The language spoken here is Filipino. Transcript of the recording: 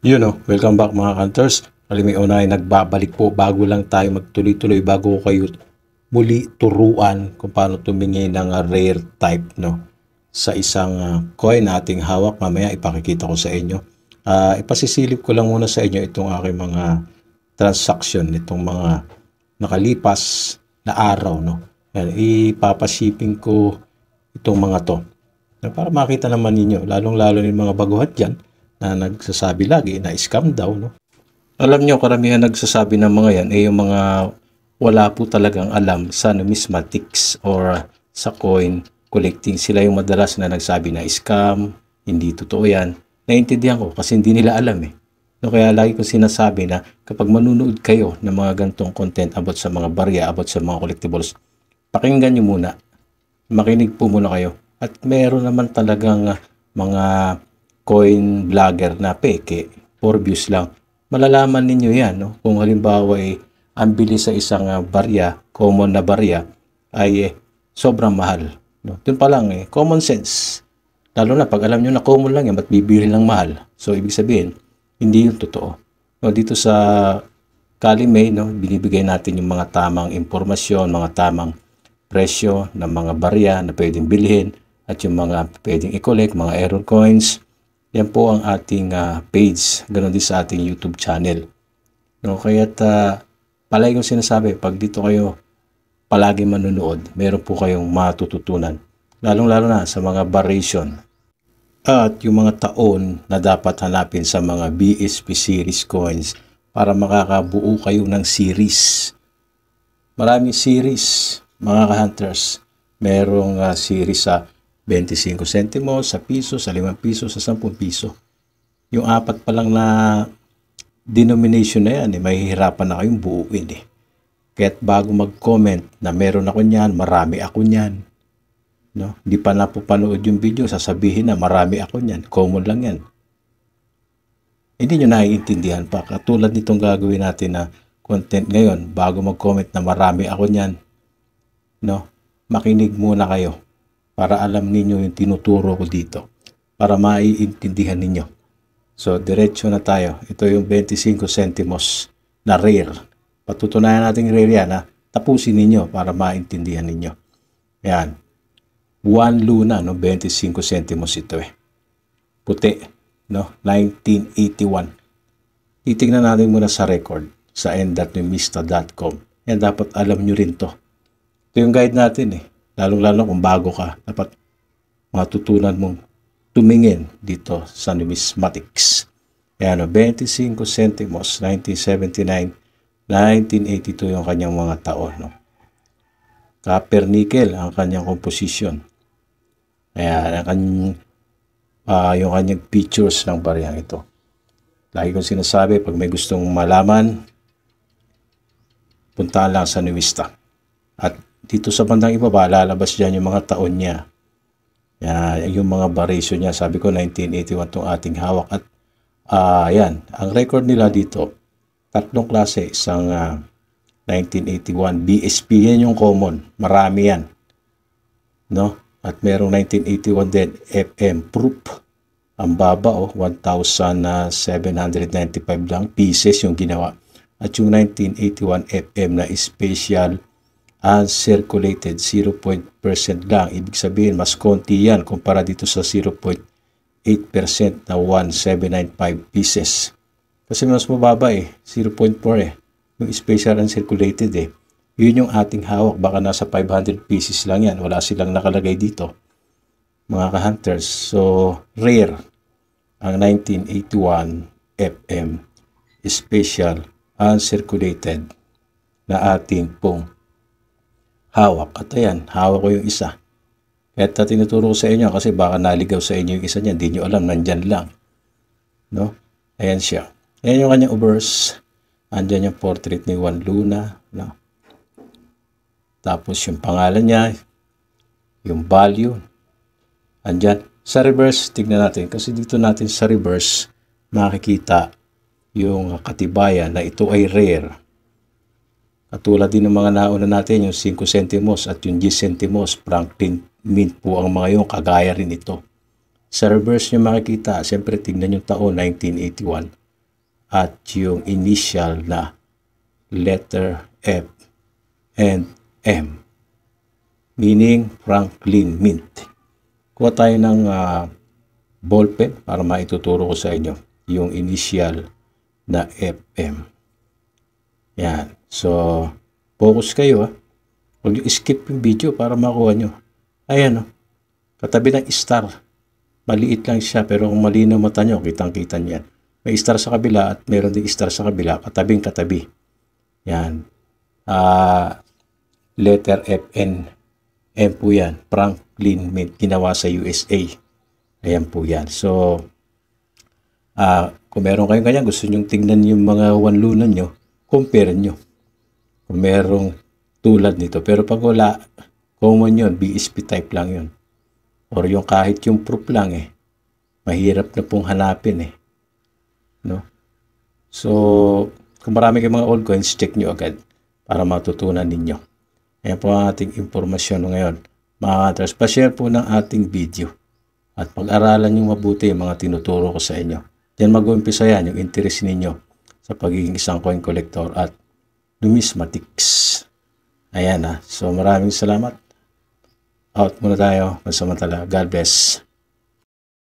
Welcome back mga hunters. Kalimiuna ay nagbabalik po bago lang tayo magtuloy-tuloy, bago ko kayo muli turuan kung paano tumingin ng rare type sa isang coin na ating hawak. Mamaya ipakikita ko sa inyo. Ipasisilip ko lang muna sa inyo itong aking mga transaction nitong mga nakalipas na araw. Yan, ipapashipping ko itong mga to para makita naman ninyo, lalong-lalo yung mga baguhan dyan na nagsasabi lagi na scam daw. Alam nyo, karamihan nagsasabi ng mga yan yung mga wala po talagang alam sa numismatics or sa coin collecting. Sila yung madalas na nagsabi na scam, hindi totoo yan. Naintindihan ko kasi hindi nila alam kaya lagi ko sinasabi na kapag manunood kayo ng mga gantong content about sa mga barya, about sa mga collectibles, pakinggan nyo muna. Makinig po muna kayo. At meron naman talagang mga coin vlogger na peke, for views lang. Malalaman ninyo yan, kung halimbawa ang bilis sa isang barya, common na barya, ay sobrang mahal. Doon pa lang common sense. Lalo na pag alam nyo na common lang yan, ba't bibili lang mahal? So, ibig sabihin, hindi yung totoo. Dito sa Calimay, binibigay natin yung mga tamang impormasyon, mga tamang presyo ng mga barya na pwedeng bilhin, at yung mga pwedeng i-collect, mga error coins. Yan po ang ating page. Ganon din sa ating YouTube channel. Kaya't palagi kong sinasabi, pag dito kayo palagi manunood, meron po kayong matututunan. Lalong-lalo na sa mga variation. At yung mga taon na dapat hanapin sa mga BSP series coins para makakabuo kayo ng series. Maraming series, mga ka-hunters. Merong series sa 25 centimos, sa piso, sa 5 piso, sa 10 piso. Yung apat pa lang na denomination na yan, mahihirapan na kayong buuin Kaya't bago mag-comment na meron ako niyan, marami ako niyan. Hindi pa napapanood yung video, sasabihin na marami ako niyan. Common lang yan. Hindi nyo naiintindihan pa. Katulad nitong gagawin natin na content ngayon, bago mag-comment na marami ako niyan, makinig muna kayo para alam ninyo yung tinuturo ko dito, para maiintindihan ninyo. So, diretso na tayo. Ito yung 25 centimos na rare. Patutunayan natin rare yan, tapusin ninyo para maintindihan ninyo. Yan. 1 luna, 25 centimos ito Puti, 1981. Titignan natin muna sa record sa end.numista.com. Yan, dapat alam nyo rin to. Ito yung guide natin Lalong-lalo kung bago ka, dapat matutunan mong tumingin dito sa numismatics. Ayan, 25 centimos, 1979, 1982 yung kanyang mga taon. Copper nickel ang kanyang composition. Ayan, yung kanyang features ng bariyang ito. Lagi kong sinasabi, pag may gustong malaman, punta lang sa Numista. At dito sa bandang ibaba, lalabas dyan yung mga taon niya. Yan, yung mga variation niya. Sabi ko, 1981 itong ating hawak. At yan, ang record nila dito, tatlong klase. Isang 1981 BSP, yan yung common. Marami yan. At merong 1981 din, FM proof. Ang baba, 1,795 lang pieces yung ginawa. At yung 1981 FM na special uncirculated, 0% lang. Ibig sabihin, mas konti yan kumpara dito sa 0.8% na 1795 pieces. Kasi mas mababa 0.4 yung special uncirculated Yun yung ating hawak. Baka nasa 500 pieces lang yan. Wala silang nakalagay dito, mga ka-hunters. So, rare ang 1981 FM special uncirculated na ating pong hawak. At ayan, hawak ko yung isa. Kaya tinuturo ko sa inyo kasi baka naligaw sa inyo yung isa niyan. Hindi nyo alam, nandyan lang. Ayan siya. Ayan yung kanyang obverse. Andyan yung portrait ni Juan Luna. Tapos yung pangalan niya, yung value. Andyan. Sa reverse, tignan natin. Kasi dito natin sa reverse, makikita yung katibayan na ito ay rare. Katulad din ng mga nauna natin, yung 5 centimos at yung 10 centimos, Franklin Mint po ang mga yung kagaya rin ito. Sa reverse nyo makikita, siyempre tignan yung taon, 1981. at yung initial na letter F and M, meaning Franklin Mint. Kuha tayo ng ballpen para maituturo ko sa inyo yung initial na FM. Yan. So, focus kayo. Huwag nyo skip yung video para makuha nyo. Ayan, katabi ng star. Maliit lang siya, pero kung malinaw mata nyo, kitang-kita niyan. May star sa kabila at meron din star sa kabila, katabing-katabi. Yan. Letter FN. M po yan. Franklin Mint. Ginawa sa USA. Ayan po yan. So, kung meron kayong ganyan, gusto nyo tingnan yung mga wanlunan nyo, compare nyo. Kung merong tulad nito. Pero pag wala, common yun. BSP type lang yun. Or yung kahit yung proof lang mahirap na pong hanapin no? So, kung marami kayong mga old coins, check nyo agad para matutunan ninyo. Ayan po ang ating impormasyon ngayon. Mga hunters, pa-share po ng ating video at pag-aralan nyo mabuti yung mga tinuturo ko sa inyo. Diyan mag-uumpisa yan yung interest ninyo sa pagiging isang coin collector at numismatics. Ayan So maraming salamat. Out muna tayo. Masamantala. God bless.